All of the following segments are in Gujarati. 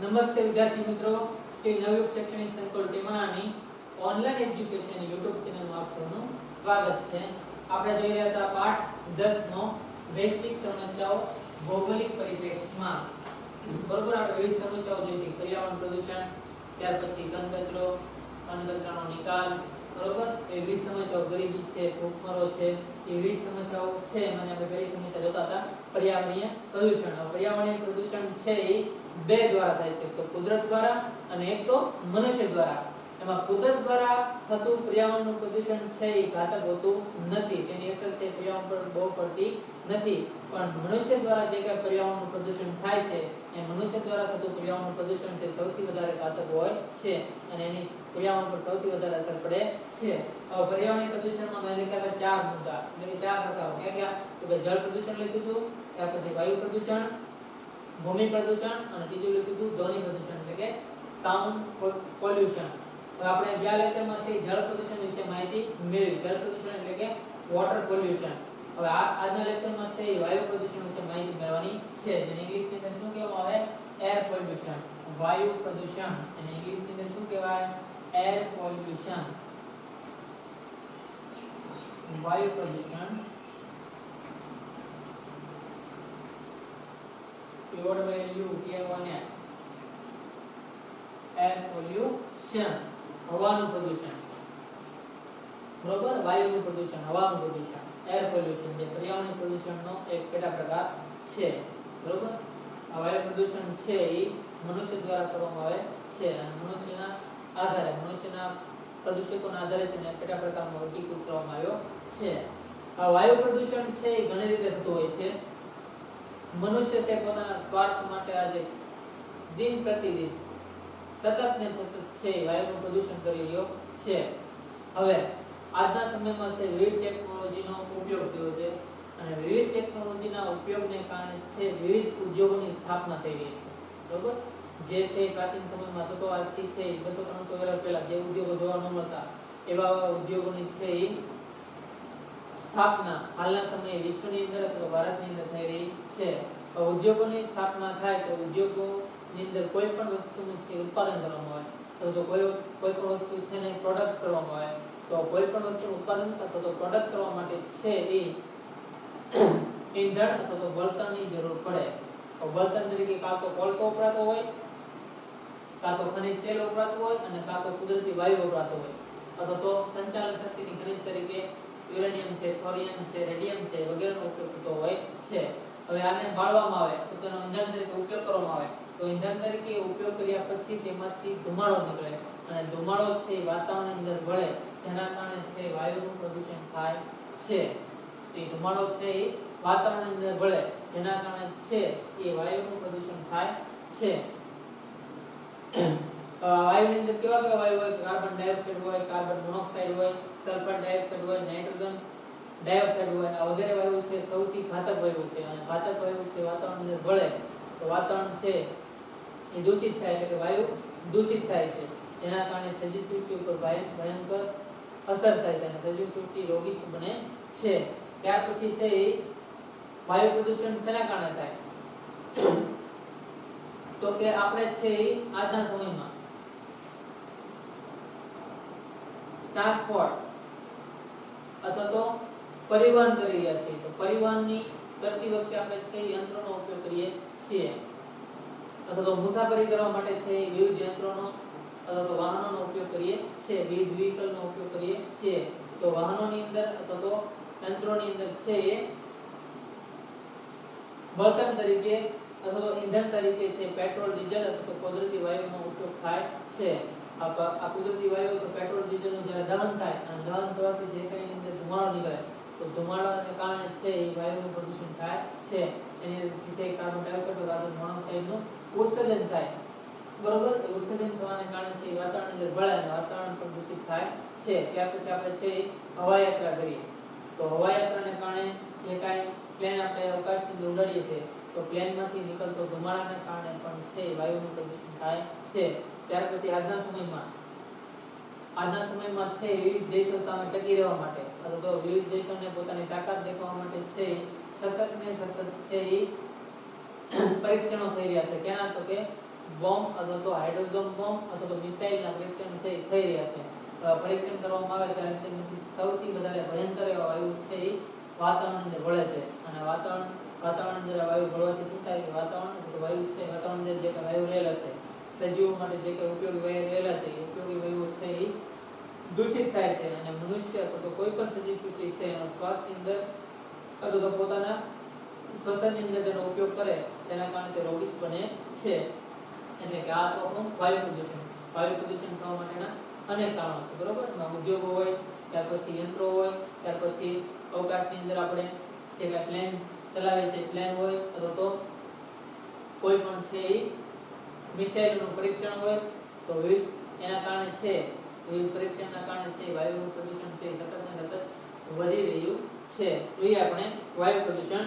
નમસ્તે વિદ્યાર્થી મિત્રો, શ્રી નવયુગ શૈક્ષણિક સંકુલ ટીમાણાની ઓનલાઈન એજ્યુકેશન યુટ્યુબ ચેનલમાં આપનું સ્વાગત છે. આપણે જોઈ રહ્યા હતા પાઠ 10 નો વૈશ્વિક સમસ્યાઓ ભૌગોલિક પરિપ્રેક્ષ્યમાં. બરોબર, આપણે વિવિધ સમસ્યાઓ જોઈ હતી. પર્યાવરણ પ્રદૂષણ, ત્યાર પછી ઘન કચરો, ઘન કચરાનો નિકાલ, બરોબર, એ વિવિધ સમસ્યાઓ, ગરીબી છે, ભૂખમરો છે, એ વિવિધ સમસ્યાઓ છે. અને આપણે પહેલી સમસ્યા જોતા હતા પર્યાવરણીય પ્રદૂષણ. પર્યાવરણીય પ્રદૂષણ છે એ બે દ્વારા થાય છે, તો કુદરત દ્વારા અને એક તો મનુષ્ય દ્વારા. એમાં કુદરત દ્વારા થતું પર્યાવરણનું પ્રદૂષણ છે એ ઘાતક હોતું નથી, તેની અસર છે પર્યાવરણ પર બહુ પડતી નથી. પણ મનુષ્ય દ્વારા જે કાંઈ પર્યાવરણનું પ્રદૂષણ થાય છે એ મનુષ્ય દ્વારા થતું પર્યાવરણનું પ્રદૂષણ તે સૌથી વધારે ઘાતક હોય છે અને એની પર્યાવરણ પર સૌથી વધારે અસર પડે છે. હવે પર્યાવરણીય પ્રદૂષણમાં મેં લખ્યા હતા 4 મુદ્દા, એટલે કે 4 પ્રકારો. ક્યાં તો કે જળ પ્રદૂષણ લીધું હતું, ત્યાર પછી વાયુ પ્રદૂષણ, ભૂમિ પ્રદૂષણ અને ત્રીજું લીધું હતું ધ્વનિ પ્રદૂષણ, એટલે કે સાઉન્ડ પોલ્યુશન. હવે આપણે ગયા લેક્ચરમાં થી જળ પ્રદૂષણ વિશે માહિતી મેળવી. જળ પ્રદૂષણ એટલે કે વોટર પોલ્યુશન. હવે આજના લેક્ચરમાં છે વાયુ પ્રદૂષણ વિશે માહિતી મેળવવાની છે, જેને ઇંગ્લિશની અંદર શું કહેવામાં આવે? Air pollution. વાયુ પ્રદૂષણ અને ઇંગ્લિશની અંદર શું કહેવાય? Air pollution. વાયુ પ્રદૂષણ Pure value K1 air pollution, હવાનું પ્રદૂષણ. બરોબર, વાયુનું પ્રદૂષણ, હવાનું પ્રદૂષણ, એર પોલ્યુશન જે પર્યાવરણીય પ્રદૂષણનો એક પેટા પ્રકાર છે. બરોબર, આ વાયુ પ્રદૂષણ છે એ મનુષ્ય દ્વારા કરવામાં આવે છે અને મનુષ્યના આધારે, મનુષ્યના પ્રદૂષકોના આધારે છે ને પેટા પ્રકારમાં વર્ગીકૃત કરવામાં આવ્યો છે. આ વાયુ પ્રદૂષણ છે એ ઘણી રીતે થતું હોય છે. મનુષ્ય તે પોતાના સ્વાર્થ માટે આજે દિન પ્રતિદિન સતત ને સતત છે વાયુનું પ્રદૂષણ કરી રહ્યો છે. હવે આજના સમયમાં છે વિવિધ ટેકનોલોજીનો ઉપયોગ થયો છે અને વિવિધ ટેકનોલોજીના ઉપયોગને કારણે છે વિવિધ ઉદ્યોગોની સ્થાપના થઈ રહી છે. બરોબર, જે છે પ્રાચીન સમયમાં તો આજથી છે 200-300 વર્ષ પહેલા જે ઉદ્યોગો જોવા ન મળતા એવા ઉદ્યોગોની છે એ સ્થાપના હાલના સમયે વિશ્વની અંદર અથવા ભારતની અંદર થઈ રહી છે. ઉદ્યોગોની સ્થાપના થાય તો ઉદ્યોગોની અંદર કોઈ પણ વસ્તુનું છે ઉત્પાદન કરવામાં આવે તો કોઈ પણ વસ્તુ છે ને પ્રોડક્ટ કરવામાં આવે તો કોઈ પણ વસ્તુનું ઉત્પાદન અથવા તો પ્રોડક્ટ કરવા માટે છે એ ઈંધણ અથવા તો બળતણની જરૂર પડે. તો બળતણ તરીકે કાં તો કોલસો વપરાતો હોય, કાં તો ખનિજ તેલ વપરાતું હોય અને કાં તો કુદરતી વાયુ વપરાતો હોય અથવા તો સંચાલન શક્તિની ખનિજ તરીકે યુરેનિયમ છે, થોરિયમ છે, રેડિયમ છે વગેરેનો ઉપયોગ થતો હોય છે. હવે આને બાળવામાં આવે તો તેનો ઈંધણ તરીકે ઉપયોગ કરવામાં આવે તો ઈંધણ તરીકે ઉપયોગ કર્યા પછી તેમાંથી ધુમાડો નીકળે અને ધુમાડો છે વાતાવરણની અંદર ભળે, જેના કારણે છે વાયુનું પ્રદૂષણ થાય છે. તે ધુમાડો છે એ વાતાવરણની અંદર ભળે, જેના કારણે છે એ વાયુનું પ્રદૂષણ થાય છે. વાયુની અંદર કેવા કેવા વાયુ હોય? કાર્બન ડાયોક્સાઇડ હોય, કાર્બન મોનોક્સાઇડ હોય, સલ્ફર ડાયોક્સાઇડ હોય, નાઇટ્રોજન ડાયોક્સાઇડ હોય. આ વગેરે વાયુ છે સૌથી ઘાતક વાયુ છે અને ઘાતક વાયુ છે વાતાવરણની અંદર ભળે તો વાતાવરણ છે એ દૂષિત થાય, એટલે કે વાયુ દૂષિત થાય છે, જેના કારણે સજીવ સૃષ્ટિ ઉપર ભયંકર અસર થાય છે અને સજીવ સૃષ્ટિ રોગીષ્ટ બને છે. ત્યાર પછી છે એ વાયુ પ્રદૂષણ શેના કારણે થાય? તો કે આપણે છે આજના સમયમાં ટ્રાન્સપોર્ટ અથવા તો પરિવહન કરી રહ્યા છીએ. તો પરિવહનની કરતી વખતે આપણે છે યંત્રોનો ઉપયોગ કરીએ છીએ અથવા તો મુસાફરી કરવા માટે છે વિવિધ યંત્રોનો અથવા તો વાહનોનો ઉપયોગ કરીએ છીએ, વિવિધ વ્હીકલનો ઉપયોગ કરીએ છીએ. તો વાહનોની અંદર અથવા તો યંત્રોની અંદર છે એ બળતણ તરીકે અથવા તો ઈંધણ તરીકે છે પેટ્રોલ, ડીઝલ અથવા તો કુદરતી વાયુનો ઉપયોગ થાય છે. આ કુદરતી વાયુ તો પેટ્રોલ, ડીઝલનું જ્યારે દહન થાય અને દહન થવાથી જે કંઈ અંદર ધુમાડો નીકળે તો ધુમાડાને કારણે છે એ વાયુનું પ્રદૂષણ થાય છે. એની રીતે કાર્બન ડાયોક્સાઇડ, કાર્બન મોનોક્સાઇડનું ઉત્સર્જન થાય. બરોબર, એ ઉત્સર્જન થવાને કારણે છે વાતાવરણની અંદર ભળે અને વાતાવરણ પ્રદૂષિત થાય છે. ત્યાર પછી આપણે છે હવા યાત્રા કરીએ તો હવા યાત્રાને કારણે જે કાંઈ પ્લેન આપણે અવકાશની અંદર ઉડાડીએ છીએ તો પ્લેનમાંથી નીકળતો ધુમાડાને કારણે પણ છે વાયુનું પ્રદૂષણ થાય છે. ત્યાર પછી આજના સમયમાં છે વિવિધ દેશો સામે ટકી રહેવા માટે અથવા તો વિવિધ દેશોને પોતાની તાકાત દેખાડવા માટે છે સતત ને સતત છે પરીક્ષણો થઈ રહ્યા છે. કેના? તો કે બોમ્બ અથવા તો હાઇડ્રોજન બોમ્બ અથવા તો મિસાઇલના પરીક્ષણ છે એ થઈ રહ્યા છે. પરીક્ષણ કરવામાં આવે ત્યારે તેમાંથી સૌથી વધારે ભયંકર એવા વાયુ છે એ વાતાવરણની અંદર ભળે છે અને વાતાવરણ અંદર વાયુ ભળવાથી શું થાય કે વાયુ છે વાતાવરણ અંદર જે વાયુ રહેલા છે સજીવો માટે જે કંઈ ઉપયોગી વાયુ રહેલા છે એ ઉપયોગી વાયુઓ છે એ દૂષિત થાય છે અને મનુષ્ય અથવા તો કોઈ પણ સજીવ સૃષ્ટિ છે એનો શ્વાસની અંદર અથવા તો પોતાના શ્વસનની અંદર તેનો ઉપયોગ કરે તેના કારણે તે રોગીશ બને છે. એટલે કે આ તો આપણું વાયુ પ્રદૂષણ થવા માટેના અનેક કારણો છે. બરોબર, ઉદ્યોગો હોય, ત્યાર પછી યંત્રો હોય, ત્યાર પછી અવકાશની અંદર આપણે જે કાંઈ પ્લેન ચલાવે છે પ્લેન હોય અથવા તો કોઈ પણ છે એ મિસાઇલનું પરીક્ષણ હોય તો એના કારણે છે વિવિધ પરીક્ષણના કારણે છે વાયુનું પ્રદૂષણ છે સતત ને સતત વધી રહ્યું છે. જોઈએ આપણે વાયુ પ્રદૂષણ.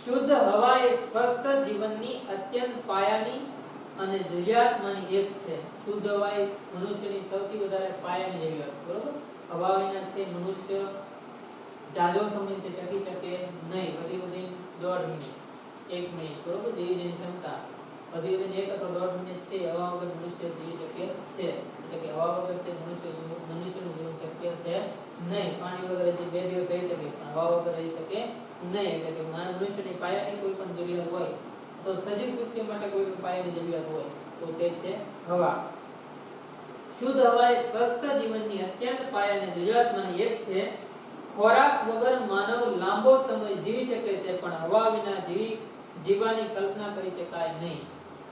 શુદ્ધ હવા એ સ્વસ્થ જીવનની અત્યંત પાયાની અને જરૂરિયાતમાંની એક છે. શુદ્ધ હવા એ મનુષ્યની સૌથી વધારે પાયાની જરૂરિયાત. બરોબર, હવા વિના છે મનુષ્ય જાજો સમય છે ટકી શકે નહીં. વધી 1.5 મિનિટ 1 મિનિટ, બરોબર, જેવી જેની ક્ષમતા વધી 1 અથવા 1.5 મિનિટ છે હવા વગર મનુષ્ય જીવી શકે છે. એટલે કે હવા વગર છે મનુષ્યનું જીવન શક્ય છે નહીં. પાણી વગર જે 2 દિવસ રહી શકે પણ હવા વગર રહી શકે નહીં. એટલે કે મનુષ્યની પાયાની કોઈ પણ જરૂરિયાત હોય તો સજીવ સૃષ્ટિ માટે કોઈ પણ પાયાની જરૂરિયાત હોય તો તે છે હવા. શુદ્ધ હવા એ સ્વસ્થ જીવનની અત્યંત પાયાની જરૂરિયાતમાંની એક છે. ખોરાક વગર માનવ લાંબો સમય જીવી શકે છે પણ હવા વિના જીવવાની કલ્પના કરી શકાય નહીં.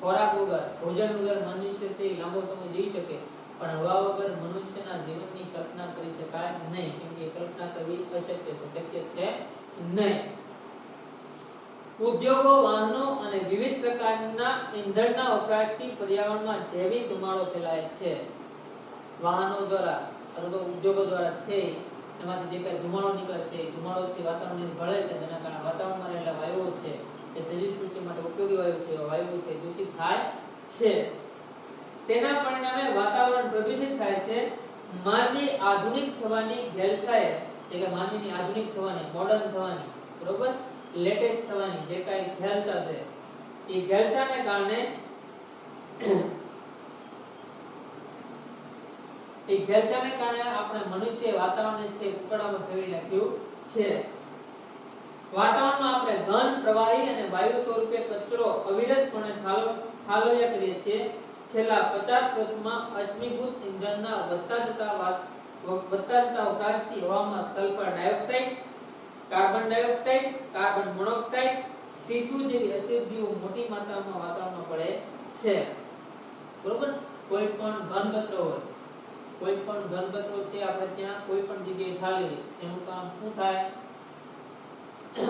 ખોરાક વગર, ભોજન વગર મનુષ્ય છે લાંબો સમય જીવી શકે પણ હવા વગર મનુષ્યના જીવનની કલ્પના કરી શકાય નહીં. કેમ કે કલ્પના કરવી અશક્ય છે, શક્ય છે નહીં. ઉદ્યોગો, વાહનો અને વિવિધ પ્રકારના ઈંધણના વપરાશથી પર્યાવરણમાં જૈવિક ધુમાડો ફેલાય છે. વાહનો દ્વારા અથવા તો ઉદ્યોગો દ્વારા છે એમાંથી જે કંઈ ધુમાડો નીકળે છે એ ધુમાડો છે વાતાવરણને ભળે છે. તેના કારણે વાતાવરણમાં રહેલા વાયુઓ છે જે સજીવ સૃષ્ટિ માટે ઉપયોગી વાયુ છે વાયુઓ છે દૂષિત થાય છે. તેના પરિણામે વાતાવરણ પ્રદૂષિત થાય છે. માનવી આધુનિક થવાની ઘેલછાએ, જે કે માનવીની આધુનિક થવાની, મોડર્ન થવાની, બરોબર, લેટેસ્ટ થવાની જે કાંઈ ઘેલછા છે એ ઘેલછાને કારણે આપણે મનુષ્ય વાતાવરણને છે ઉકળામાં ફેરવી નાખ્યું છે. વાતાવરણમાં આપણે ઘન, પ્રવાહી અને વાયુ સ્વરૂપે કચરો અવિરતપણે ઠાલવ્યા કરીએ છીએ. છેલ્લા 50 વર્ષમાં અશ્મિભૂત ઇંધણના વધતા જતા વપરાશથી હવામાં sulphur dioxide, carbon dioxide, carbon monoxide, સીસુ જેવી અશુદ્ધિઓ મોટી માત્રામાં વાતાવરણમાં પડે છે. બરોબર, કોઈ પણ ઘન કચરો છે આપણે ત્યાં કોઈ પણ જગ્યાએ ઠાલવી એનું કામ શું થાય?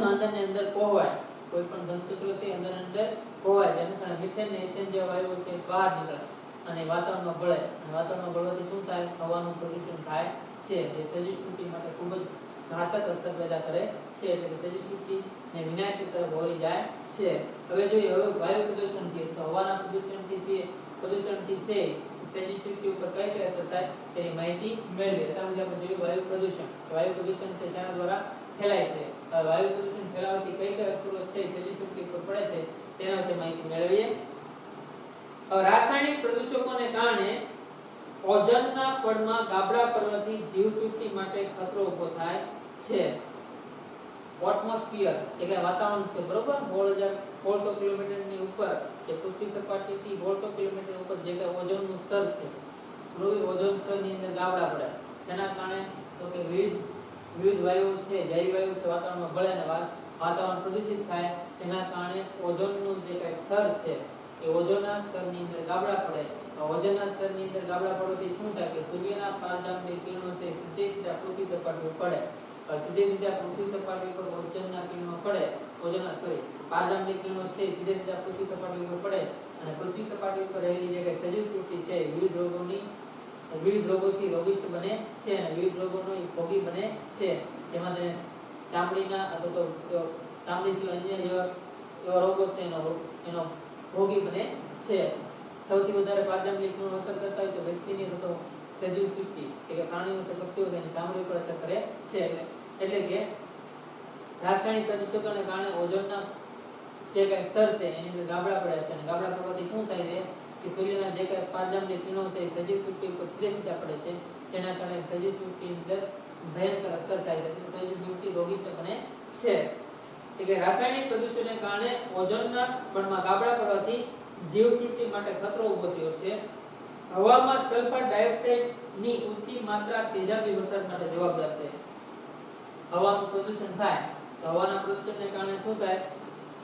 અંદરની અંદર કોહવાય. કોઈ પણ ઘન કચરો છે અંદર કોહવાય. જેના કારણે મિથેન ને ઇથેન જેવા વાયુઓ છે બહાર નીકળે અને વાતાવરણમાં ભળે. અને વાતાવરણમાં ભળવાથી શું થાય? હવાનું પ્રદૂષણ થાય છે. જે સજીવ સૃષ્ટિ માટે ખૂબ જ ઘાતક અસર પેદા કરે છે. એટલે સજીવ સૃષ્ટિને વિનાશની તરફ દોરી જાય છે. હવે જોઈએ વાયુ પ્રદૂષણથી તો હવાના પ્રદૂષણથી છે સજીવ સૃષ્ટિ ઉપર કઈ અસર થાય તેની માહિતી મેળવીએ. અત્યારે આપણે જોયું વાયુ પ્રદૂષણ. વાયુ પ્રદૂષણ છે તેના દ્વારા ફેલાય છે. વાયુ પ્રદૂષણ ફેલાવાથી કઈ અસરો છે સજીવ સૃષ્ટિ પર પડે છે તેના વિશે માહિતી મેળવીએ. રાસાયણિક પ્રદૂષકોને કારણે ઓઝોનના પડમાં ગાબડા પડવાથી જીવસૃષ્ટિ માટે ખતરો ઊભો થાય છે. એટમોસ્ફિયર જે કે વાતાવરણ છે, બરોબર, 1600 કિલોમીટરની ઉપર જે પૃથ્વી સપાટીથી 1600 કિલોમીટર ઉપર જે કે ઓઝોનનું સ્તર છે, ધ્રુવીય ઓઝોન સ્તરની અંદર ગાબડા પડે. જેના કારણે તો કે વિવિધ વાયુઓ છે, ઝેરી વાયુઓ છે વાતાવરણમાં ભળે અને વાતાવરણ પ્રદૂષિત થાય. જેના કારણે ઓઝોનનું જે કંઈ સ્તર છે એ ઓઝોનના સ્તરની અંદર ગાબડા પડે. ઓઝોનના સ્તરની અંદર ગાબડા પડવાથી શું થાય કે સૂર્યના પારજાંબી કિરણો છે સીધા પૃથ્વી સપાટી ઉપર પડે. સીધા પૃથ્વી સપાટી ઉપર ઓઝોનના કિરણો પડે. પારજાંબી કિરણો છે સીધા પૃથ્વી સપાટી ઉપર પડે અને પૃથ્વી સપાટી ઉપર રહેલી જે કંઈ સજીવ સૃષ્ટિ છે વિવિધ રોગોથી રોગિષ્ટ બને છે અને વિવિધ રોગોનો ભોગી બને છે. જેમાં તેને ચામડીના અથવા તો ચામડી સિવાય અન્ય એવા રોગો છે એનો ભોગી બને છે. સૌથી વધારે પારજાંબી કિરણો અસર કરતા હોય તો વ્યક્તિની અથવા તો સજીવ સૃષ્ટિ કે પ્રાણીઓ કે પક્ષીઓ તેની ચામડી ઉપર અસર કરે છે. એટલે કે રાસાયણિક પ્રદૂષકોને કારણે ઓઝોનના જે કઈ સ્તર છે એની અંદર ગાબડા પડ્યા છે અને ગાબડા પડવાથી શું થાય છે કે સૂર્યના જે કઈ પારજામની કિરણો છે એ સજીવ સૃષ્ટિ ઉપર સીધા પડે છે, જેના કારણે સજીવ સૃષ્ટિની અંદર ભયંકર અસર થાય છે, સજીવ સૃષ્ટિ રોગિષ્ટ બને છે. એટલે રાસાયણિક પ્રદૂષણને કારણે ઓઝોનના પળમાં ગાબડા પડવાથી જીવસૃષ્ટિ માટે ખતરો ઉભો થયો છે. હવામાં સલ્ફર ડાયોક્સાઇડની ઊંચી માત્રા તેજાબી વરસાદ માટે જવાબદાર છે. હવાનું પ્રદૂષણ થાય તો હવાના પ્રદૂષણને કારણે શું થાય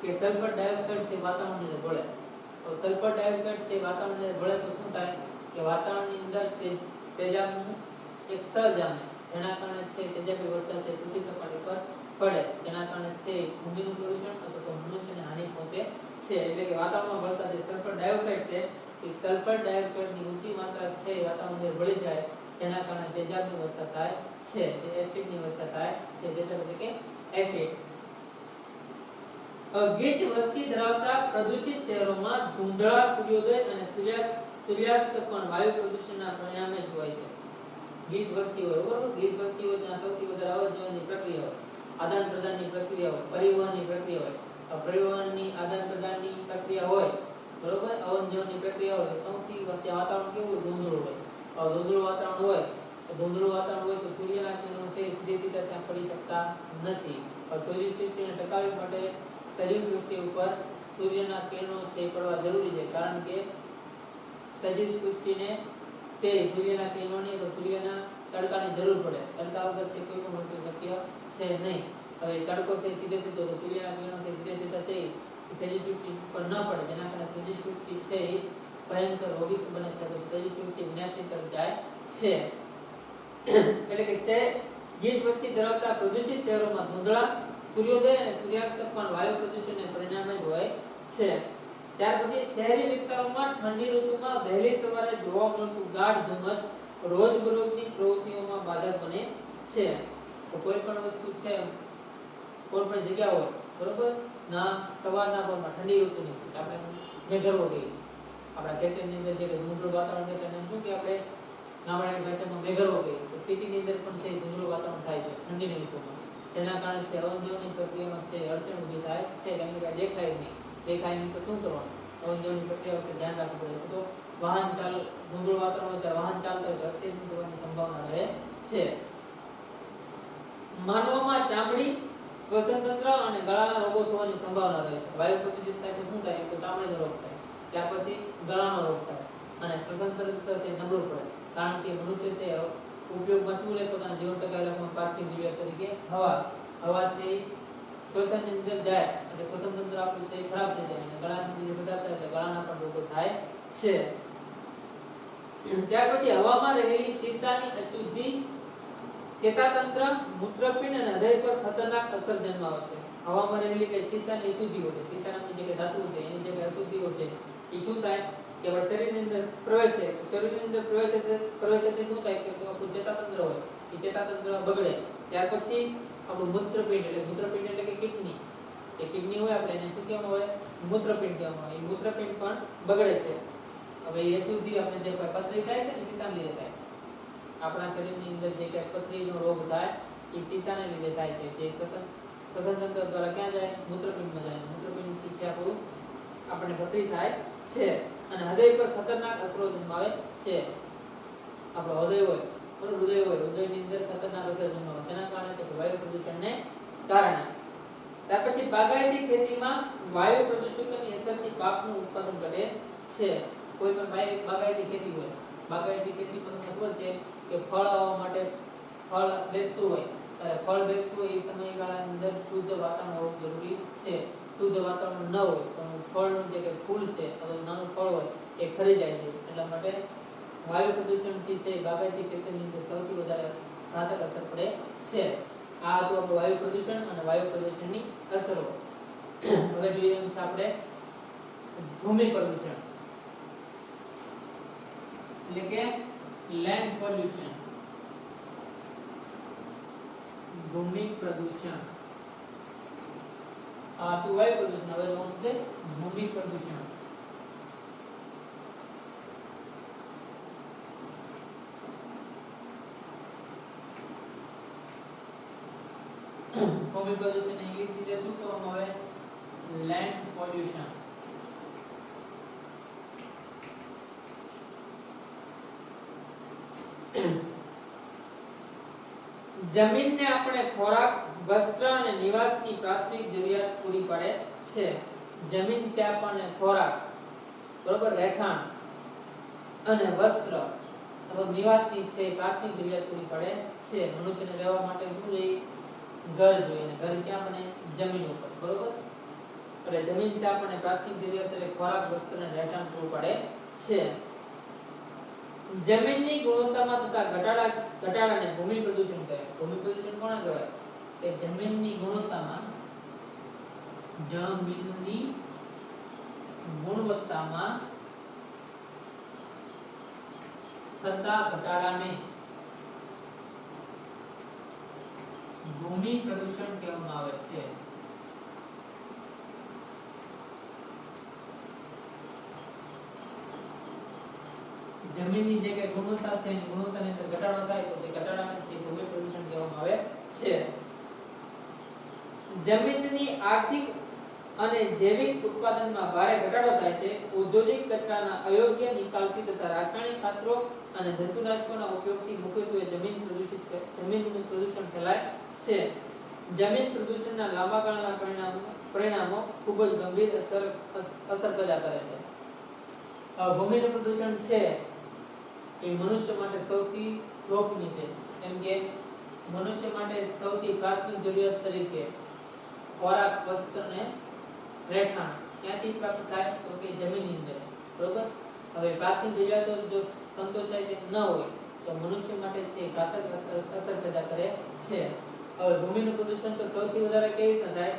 કે સલ્ફર ડાયોક્સાઇડ છે વાતાવરણની અંદર ભળે. તો સલ્ફર ડાયોક્સાઇડ છે વાતાવરણની અંદર ભળે તો શું થાય કે વાતાવરણની અંદર તેજાબનું એક સ્તર જામે, જેના કારણે છે તેજાબી વરસાદ છે પૃથ્વી સપાટી પર પડે, જેના કારણે છે ભૂમિનું પ્રદૂષણ અથવા તો મનુષ્યને હાનિ પહોંચે છે. એટલે કે વાતાવરણમાં ભળતા જે સલ્ફર ડાયોક્સાઇડ છે એ સલ્ફર ડાયોક્સાઇડની ઊંચી માત્રા છે વાતાવરણની અંદર ભળી જાય, જેના કારણે તેજાબની વર્ષા થાય છે, જે એસિડની વર્ષા થાય છે. તેજાબ એટલે કે એસિડ. ગીચ વસ્તી ધરાવતા પ્રદૂષિત શહેરોમાં ધૂંધળા સૂર્યોદય અને સૂર્યાસ્ત પણ વાયુ પ્રદૂષણના પરિણામે જ હોય છે. ગીચ વસ્તી હોય, બરોબર, ગીચ વસ્તી હોય ત્યાં સૌથી વધારે અવર-જવરની પ્રક્રિયા હોય, આદાન પ્રદાનની પ્રક્રિયા હોય, પરિવહનની પ્રક્રિયા હોય. પરિવહનની આદાન પ્રદાનની પ્રક્રિયા હોય, બરોબર, અવર-જવરની પ્રક્રિયા હોય, સૌથી વધુ વાતાવરણ કેવું ધૂંધળું હોય. ધૂંધળું વાતાવરણ હોય તો સૂર્યના કિરણો છે સીધા ત્યાં પડી શકતા નથી. સૂર્ય સૃષ્ટિને ટકાવવા માટે સજીવ સૃષ્ટિ ઉપર સૂર્યના કિરણો છે પડવા જરૂરી છે, કારણ કે સજીવ સૃષ્ટિને તે સૂર્યના કિરણોની તો સૂર્યના તડકાની જરૂર પડે. તડકા વગર છે કોઈ પણ વસ્તુ શક્ય છે નહીં. હવે તડકો છે સીધો તો સૂર્યના કિરણો છે સીધા છે સજીવ સૃષ્ટિ પર ન પડે, જેના કારણે સજીવ સૃષ્ટિ છે ભયંકર રોગિષ્ટ બને છે, તો સજીવ સૃષ્ટિ વિનાશની તરફ જાય છે. એટલે કે ગીચ વસ્તી ધરાવતા પ્રદૂષિત શહેરોમાં ધૂંધળા સૂર્યોદય અને સૂર્યાસ્ત પણ વાયુ પ્રદૂષણને પરિણામે જ હોય છે. ત્યાર પછી શહેરી વિસ્તારોમાં ઠંડી ઋતુમાં વહેલી સવારે જોવા મળતું ગાઢ ધુમ્મસ રોજબરોજની પ્રવૃત્તિઓમાં બાધક બને છે. તો કોઈ પણ વસ્તુ છે, કોઈ પણ જગ્યા હોય, બરોબર, ના સવારના પરમાં ઠંડી ઋતુની આપણે મેઘરવો કહીએ, આપણા ખેતરની અંદર જે ધૂંધળું વાતાવરણ છે તેને શું કે આપણે ગામડાની ભાષામાં મેઘરવો કહીએ. તો સિટીની અંદર પણ છે ધૂંધળું વાતાવરણ થાય છે ઠંડીની ઋતુમાં, જેના કારણે છે અવનજવની પ્રક્રિયામાં છે અડચણ ઊભી થાય છે, કેમ કે દેખાય નહીં તો શું કરવાનું? અવનજવની પ્રક્રિયા વખતે ધ્યાન રાખવું પડે. તો વાહન ધૂંધળું વાતાવરણ હોય ત્યારે વાહન ચાલતા હોય તો એક્સિડન્ટ થવાની સંભાવના રહે છે. માનવમાં ચામડી, શ્વસનતંત્ર અને ગળાના રોગો થવાની સંભાવના રહે છે. વાયુ પ્રદૂષિત થાય તો શું થાય? તો ચામડીનો રોગ થાય, ત્યાર પછી ગળાનો રોગ થાય અને શ્વસનતંત્ર છે નબળું પડે, કારણ કે મનુષ્ય તે ઉપયોગમાં શું લે? પોતાના જીવન ટકાવી રાખવા પ્રાથમિક જરૂરિયાત તરીકે હવા છે શ્વસનની અંદર જાય એટલે શ્વસનતંત્ર આપણું છે ખરાબ થઈ જાય અને ગળાની અંદર બધા થાય એટલે ગળાના પણ રોગો થાય છે. ત્યાર પછી હવામાં રહેલી સીસાની અશુદ્ધિ ચેતાતંત્ર, મૂત્રપિંડ અને હૃદય પર ખતરનાક અસર જન્માવે છે. હવામાં રહેલી કે સીસાની અશુદ્ધિઓ છે, સીસાની જે ધાતુ છે એની જે અશુદ્ધિઓ છે એ શું થાય કે શરીરની અંદર પ્રવેશે, શરીરની અંદર પ્રવેશે તે શું થાય કે આપણું ચેતાતંત્ર હોય એ ચેતાતંત્ર બગડે. ત્યાર પછી આપણું મૂત્રપિંડ એટલે કે કિડની, એ કિડની હોય આપણે એને શું કહેવામાં આવે? મૂત્રપિંડ કહેવામાં આવે. એ મૂત્રપિંડ પણ બગડે છે. હવે એ અશુદ્ધિ આપણે જે પથરી થાય છે ને સીસાને લીધે થાય. આપણા શરીરની અંદર જે કે પથરીનો રોગ થાય એ સીસાને લીધે થાય છે. જે શ્વસનતંત્ર દ્વારા ક્યાં જાય? મૂત્રપિંડમાં જાય. મૂત્રપિંડથી છે આપણે પથરી થાય છે અને હૃદય પર ખતરનાક અસરો જન્માવે છે. આપણો હૃદય હોય, હૃદયની અંદર ખતરનાક અસર જન્માવે. તેના કારણે તો વાયુ પ્રદૂષણને કારણે. ત્યાર પછી બાગાયતી ખેતીમાં વાયુ પ્રદૂષણની અસરથી પાકનું ઉત્પાદન ઘટે છે. કોઈ પણ બાગાયતી ખેતી હોય, બાગાયતી ખેતી પર તમને ખબર છે કે ફળ આવવા માટે ફળ બેસતું હોય, ત્યારે ફળ બેસતું હોય એ સમયગાળાની અંદર શુદ્ધ વાતાવરણ હોવું જરૂરી છે. શુદ્ધ વાતાવરણ ન હોય તો ફળનું જે ફૂલ છે અથવા નાનું ફળ હોય એ ખરી જાય છે. એટલા માટે વાયુ પ્રદૂષણથી છે બાગાયતી ખેતીની અંદર સૌથી વધારે ઘાતક અસર પડે છે. આ હતું આપણું વાયુ પ્રદૂષણ અને વાયુ પ્રદૂષણની અસરો. હવે જોઈએ છે આપણે ભૂમિ પ્રદૂષણ એટલે કે લેન્ડ પોલ્યુશન. ભૂમિ પ્રદૂષણ આ હતું વાયુ પ્રદૂષણ. હવે જોવાનું છે ભૂમિ પ્રદૂષણ. ભૂમિ પ્રદૂષણ ઇંગ્લિશ રીતે શું કહેવામાં આવે? Land pollution. જમીનને આપણે ખોરાક, વસ્ત્ર અને નિવાસની પ્રાથમિક જરૂરિયાત પૂરી પાડે છે. જમીન છે આપણને ખોરાક, બરોબર, રહેઠાણ અને વસ્ત્ર અથવા નિવાસની છે પ્રાથમિક જરૂરિયાત પૂરી પાડે છે. મનુષ્યને રહેવા માટે શું જોઈએ? ઘર જોઈએ. અને ઘર ક્યાં બને? જમીન ઉપર, બરોબર. એટલે જમીન છે આપણને પ્રાથમિક જરૂરિયાત એટલે ખોરાક, વસ્ત્ર અને રહેઠાણ પૂરું પાડે છે. જમીનની ગુણવત્તામાં થતા ઘટાડાને ભૂમિ પ્રદૂષણ કહેવાય. ભૂમિ પ્રદૂષણ કોને કહેવાય? કે જમીનની ગુણવત્તામાં થતા ઘટાડાને ભૂમિ પ્રદૂષણ કહેવામાં આવે છે. જમીનની જે કઈ ગુણવત્તા છે એની ગુણવત્તાની અંદર ઘટાડો થાય તો તે ઘટાડાને છે ભૂમિ પ્રદૂષણ કહેવામાં આવે છે. જમીનની આર્થિક અને જૈવિક ઉત્પાદનમાં ભારે ઘટાડો થાય છે. ઔદ્યોગિક કચરાના અયોગ્ય નિકાલથી તથા રાસાયણિક ખાતરો અને જંતુનાશકોના ઉપયોગથી મુખ્યત્વે જમીનનું પ્રદૂષણ ફેલાય છે. જમીન પ્રદૂષણના લાંબા ગાળાના પરિણામો ખૂબ જ ગંભીર અસર પેદા કરે છે. ભૂમિનું પ્રદૂષણ છે એ મનુષ્ય માટે સૌથી જોખમી છે. કેમ કે મનુષ્ય માટે સૌથી પ્રાથમિક જરૂરિયાત તરીકે ખોરાક, વસ્ત્ર અને રહેઠાણ ક્યાંથી પ્રાપ્ત થાય? તો કે જમીનની અંદર, બરોબર. હવે પ્રાથમિક જરૂરિયાતો જો સંતોષાય ન હોય તો મનુષ્ય માટે છે ઘાતક અસર પેદા કરે છે. હવે ભૂમિનું પ્રદૂષણ તો સૌથી વધારે કેવી રીતે થાય?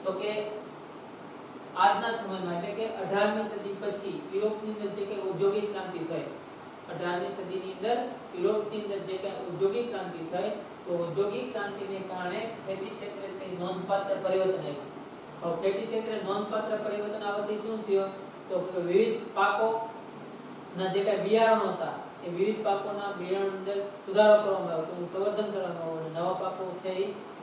તો કે આજના સમયમાં એટલે કે 18મી સદી પછી યુરોપની અંદર જે કે ઔદ્યોગિક ક્રાંતિ થઈ, 18મી સદીની અંદર યુરોપની અંદર જે કે ઔદ્યોગિક ક્રાંતિ થઈ, તો ઔદ્યોગિક ક્રાંતિને કારણે ખેતી ક્ષેત્રે છે નોંધપાત્ર પરિવર્તન આવ્યું. હવે ખેતી ક્ષેત્રે નોંધપાત્ર પરિવર્તન આવવાથી શું થયું? તો વિવિધ પાકોના જે કઈ બિયારણો હતા એ વિવિધ પાકોના બિયારણ અંદર સુધારો કરવામાં આવ્યો, તેનું સંવર્ધન કરવામાં આવ્યું. નવા પાકો છે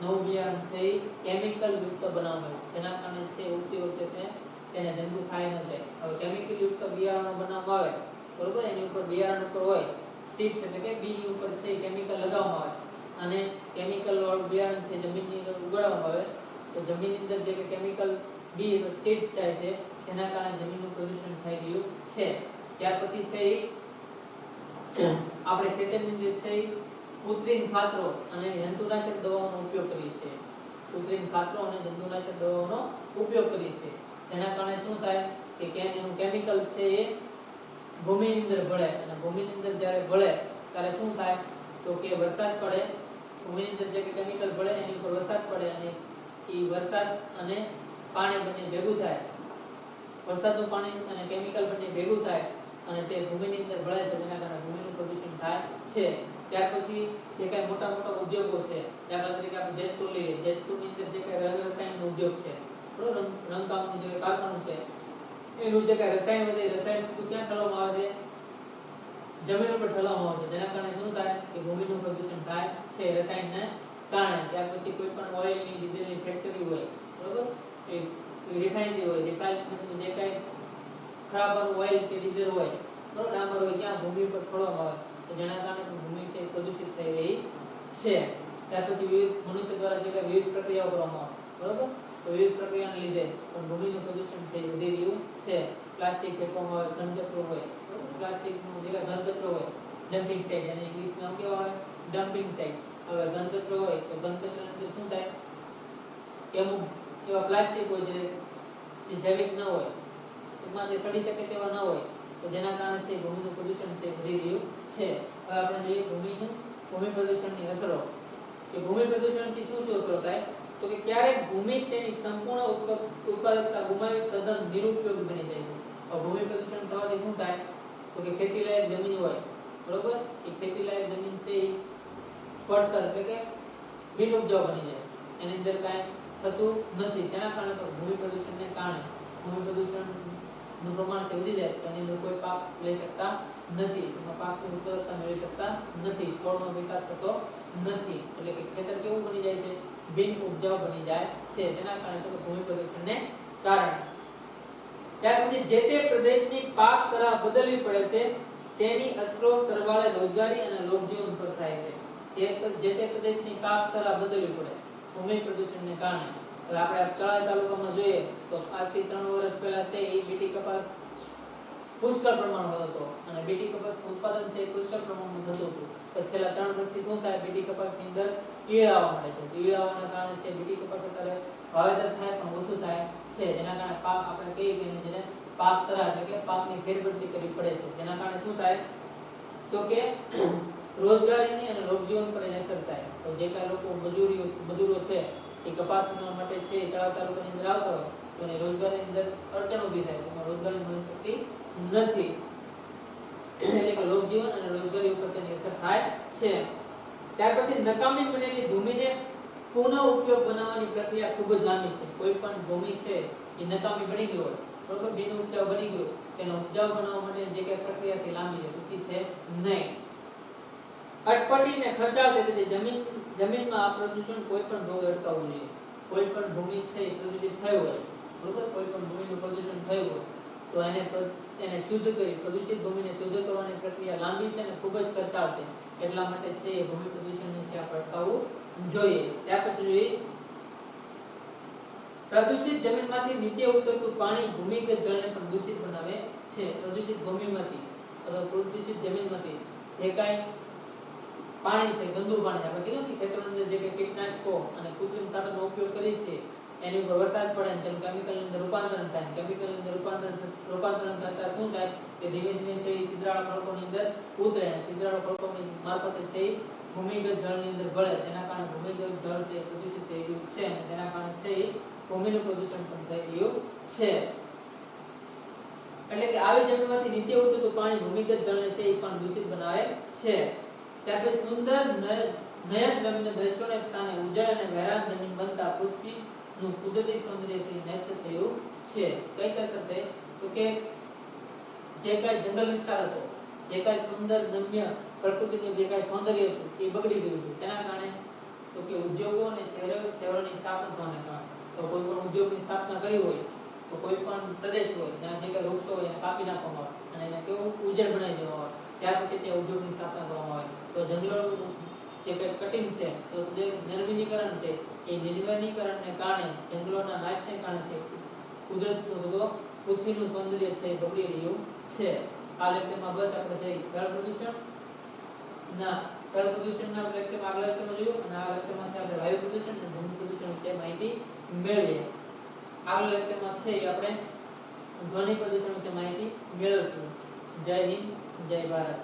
નવું બિયારણ છે કેમિકલ યુક્ત બનાવવામાં આવ્યું, જેના કારણે છે ઉગતી વખતે તેને જંતુ ખાઈ ન જાય. હવે કેમિકલ યુક્ત બિયારણો બનાવવામાં આવે, બરોબર, એની ઉપર બિયારણ ઉપર હોય સીડ્સ એટલે કે બીજની ઉપર છે કેમિકલ લગાવવામાં આવે અને કેમિકલ વાળું બિયારણ છે જમીનની અંદર ઉગાડવામાં આવે તો જમીનની અંદર જે કે કેમિકલ બી સીડ્સ થાય છે તેના કારણે જમીનનું પ્રદૂષણ થઈ રહ્યું છે. ત્યાર પછી છે આપણે ખેતરની અંદર છે કૃત્રિમ ખાતરો અને જંતુનાશક દવાઓનો ઉપયોગ કરીએ છીએ. કૃત્રિમ ખાતરો અને જંતુનાશક દવાઓનો ઉપયોગ કરીએ છીએ, જેના કારણે શું થાય કે એનું કેમિકલ છે એ ભૂમિની અંદર ભળે અને ભૂમિની અંદર જ્યારે ભળે ત્યારે શું થાય તો કે વરસાદ પડે, ભૂમિની અંદર જે કેમિકલ ભળે એની ઉપર વરસાદ પડે અને એ વરસાદ અને પાણી બંને ભેગું થાય, વરસાદનું પાણી અને કેમિકલ બંને ભેગું થાય અને તે ભૂમિની અંદર ભળે છે, જેના કારણે ભૂમિનું પ્રદૂષણ થાય છે. ત્યાર પછી જે કઈ મોટા મોટા ઉદ્યોગો છે, દાખલા તરીકે આપણે જેતપુર લઈએ, જેતપુરની અંદર જે કઈ રસાયણનો ઉદ્યોગ છે, બરોબર, રંગકામનું જે કારખાનું છે, એનું જે કઈ રસાયણ વધે રસાયણ સીધું ક્યાં ઠલવામાં આવે છે? જમીન ઉપર ઠલવામાં આવે છે, જેના કારણે શું થાય કે ભૂમિનું પ્રદૂષણ થાય છે રસાયણને કારણે. ત્યાર પછી કોઈ પણ ઓઇલની ડીઝલની ફેક્ટરી હોય, બરોબર, એ રિફાઇનરી હોય, રિફાઇનરી જે કઈ ખરાબ ઓઇલ કે ડીઝલ હોય, બરોબર, ડામર હોય, ત્યાં ભૂમિ પર છોડવામાં આવે તો જેના કારણે ભૂમિ છે પ્રદૂષિત થઈ રહી છે. ત્યાર પછી વિવિધ મનુષ્ય દ્વારા જે કઈ વિવિધ પ્રક્રિયાઓ કરવામાં આવે, બરોબર, તો વિવિધ પ્રક્રિયાને લીધે પણ ભૂમિનું પ્રદૂષણ છે વધી રહ્યું છે. પ્લાસ્ટિક ફેંકવામાં આવે, ઘન કચરો હોય, પ્લાસ્ટિકનો જે ઘન કચરો હોય, ડમ્પિંગ સાઇટ, અને ઇંગ્લિશમાં કેવા આવે? Dumping site. હવે ઘન કચરો હોય તો ઘન કચરાની અંદર શું થાય કે અમુક એવા પ્લાસ્ટિક હોય જે જૈવિક ન હોય, ટૂંકમાં તે સડી શકે તેવા ન હોય, તો જેના કારણે છે ભૂમિનું પ્રદૂષણ છે વધી રહ્યું છે. હવે આપણે જોઈએ ભૂમિ પ્રદૂષણની અસરો. કે ભૂમિ પ્રદૂષણથી શું શું અસરો થાય તો કે ક્યારેક ભૂમિ તેની સંપૂર્ણ ઉત્પાદકતા ગુમાવી તદ્દન નિરુપયોગી બની જાય છે. ભૂમિ પ્રદૂષણ થવાથી શું થાય તો કે ખેતીલાયક જમીન હોય, બરોબર, એ ખેતીલાયક જમીન છે પડતર એટલે કે બિનઉપજાઉ બની જાય, એની અંદર કાંઈ થતું નથી. તેના કારણે તો ભૂમિ પ્રદૂષણને કારણે ભૂમિ પ્રદૂષણનું પ્રમાણ છે વધી જાય તો એની અંદર કોઈ પાક લઈ શકતા નથી, એમાં પાકની ઉત્પાદકતા મેળવી શકતા નથી, છોડનો વિકાસ થતો નથી, એટલે કે ખેતર કેવું બની જાય છે? બિન ઉપજાઉ બની જાય છે, જેના કારણે ભૂમિ પ્રદૂષણને કારણે. ત્યાર પછી જે તે પ્રદેશની પાક કલા બદલવી પડે છે તેની અસરો સરવાળે રોજગારી અને લોકજીવન પર થાય છે. જે તે પ્રદેશની પાક કલા બદલવી પડે ભૂમિ પ્રદૂષણને કારણે. હવે આપણે તળાજા તાલુકામાં જોઈએ તો આજથી 3 વર્ષ પહેલા છે એ બીટી કપાસ પુષ્કળ પ્રમાણમાં હતો અને બીટી કપાસનું ઉત્પાદન છે પુષ્કળ પ્રમાણમાં થતું હતું. તો છેલ્લા 3 વર્ષથી શું થાય, બીટી કપાસની અંદર ઈયળ આવવા મળે છે. ઈયળ આવવાના કારણે છે બીટી કપાસ અત્યારે વાવેતર થાય પણ ઓછું થાય છે, જેના કારણે પાક આપણે કહીએ કે જેને પાક કરા એટલે કે પાકની ફેરબદલી કરવી પડે છે. જેના કારણે શું થાય તો કે રોજગારીની અને લોકજીવન પર અસર થાય. તો જે કાંઈ લોકો મજૂરો છે એ કપાસ વીણવા માટે છે તળાવ તાલુકાની અંદર આવતા હોય તો એને રોજગારીની અંદર અડચણ ઊભી થાય, એમાં રોજગારી મળી શકતી નથી. એટલે કે લોકજીવન અને રોજગારી ઉપર તેની અસર થાય છે. ત્યાર પછી નકામી બનેલી ભૂમિને પુનઃ ઉપયોગ બનાવવાની પ્રક્રિયા ખૂબ જ લાંબી છે. કોઈ પણ ભૂમિ છે એ નકામી બની ગઈ હોય, બરોબર, બિન ઉપજાઉ બની ગયું, તેને ઉપજાઉ બનાવવા માટે જે કઈ પ્રક્રિયા છે લાંબી છે, ટૂંકી છે નહીં. અટપટી ને ખર્ચાળ રીતે જમીનમાં આ પ્રદૂષણ કોઈ પણ ભોગે અટકાવવું જોઈએ. કોઈ પણ ભૂમિ છે એ પ્રદૂષિત થઈ હોય, બરોબર, કોઈ પણ ભૂમિનું પ્રદૂષણ થયું હોય તો એને શુદ્ધ કરી પ્રદૂષિત ભૂમિને શુદ્ધ કરવાની પ્રક્રિયા લાંબી છે અને ખૂબ જ ખર્ચાળ છે. એટલા માટે છે એ ભૂમિ પ્રદૂષણને છે આપણે અટકાવવું જોઈએ. ત્યાર પછી જોઈએ પ્રદૂષિત જમીનમાંથી નીચે ઉતરતું પાણી ભૂમિગત જળને પણ દૂષિત બનાવે છે. પ્રદૂષિત ભૂમિમાંથી અથવા પ્રદૂષિત જમીનમાંથી જે કાંઈ પાણી છે, ગંદુ પાણી, આપણે કીધું કે ખેતરોની અંદર જે કંઈ કીટનાશકો અને કૃત્રિમ ખાતરનો ઉપયોગ કરીએ છીએ એની ઉપર વરસાદ પડે અને તેનું કેમિકલની અંદર રૂપાંતરણ થાય. કેમિકલની અંદર રૂપાંતરણ થતા શું થાય કે ધીમે ધીમે છે એ છિદ્રાળા ખડકોની અંદર ઉતરે અને છિદ્રાળા ખડકોની મારફતે છે એ ભૂમિગત જળની અંદર ભળે. તેના કારણે ભૂમિગત જળ છે પ્રદૂષિત થઈ ગયું છે અને તેના કારણે છે એ ભૂમિનું પ્રદૂષણ પણ થઈ રહ્યું છે. એટલે કે આવી જમીનમાંથી નીચે ઉતરતું પાણી ભૂમિગત જળને છે એ પણ દૂષિત બનાવે છે. ત્યાર પછી સુંદર નયન રમ્ય દ્રશ્યોને સ્થાને ઉજળ અને વેરાન જમીન બનતા પૃથ્વીનું કુદરતી સૌંદર્યથી નષ્ટ થયું છે. કઈ કસર થઈ તો કે જે કાંઈ જંગલ વિસ્તાર હતો, જે કાંઈ સુંદર રમ્ય પ્રકૃતિનું જે કાંઈ સૌંદર્ય હતું એ બગડી ગયું હતું. તેના કારણે તો કે ઉદ્યોગો અને શહેરોની સ્થાપના થવાને કારણે. તો કોઈ પણ ઉદ્યોગની સ્થાપના કરી હોય તો કોઈ પણ પ્રદેશ હોય જ્યાં જે કાંઈ વૃક્ષો હોય એને કાપી નાખવામાં આવે અને એને કેવું ઉજળ બનાવી દેવામાં આવે. ત્યાર પછી ત્યાં ઉદ્યોગની સ્થાપના કરવામાં આવે તો જંગલોનું જે કંઈ કટિંગ છે તો જે નિર્વનીકરણ છે એ નિર્વનીકરણને કારણે જંગલોના નાશને કારણે છે કુદરતનું પૃથ્વીનું સૌંદર્ય છે બગડી રહ્યું છે. આ લેક્ચરમાં બસ આપણે જઈ જળ પ્રદૂષણના લેક્ચરમાં આગલા લેક્ચરમાં જોયું અને આ લેક્ચરમાં છે આપણે વાયુ પ્રદૂષણ અને ભૂમિ પ્રદૂષણ વિશે માહિતી મેળવીએ. આગલા લેક્ચરમાં છે આપણે ધ્વનિ પ્રદૂષણ વિશે માહિતી મેળવીશું. જય હિન્દ, જય ભારત.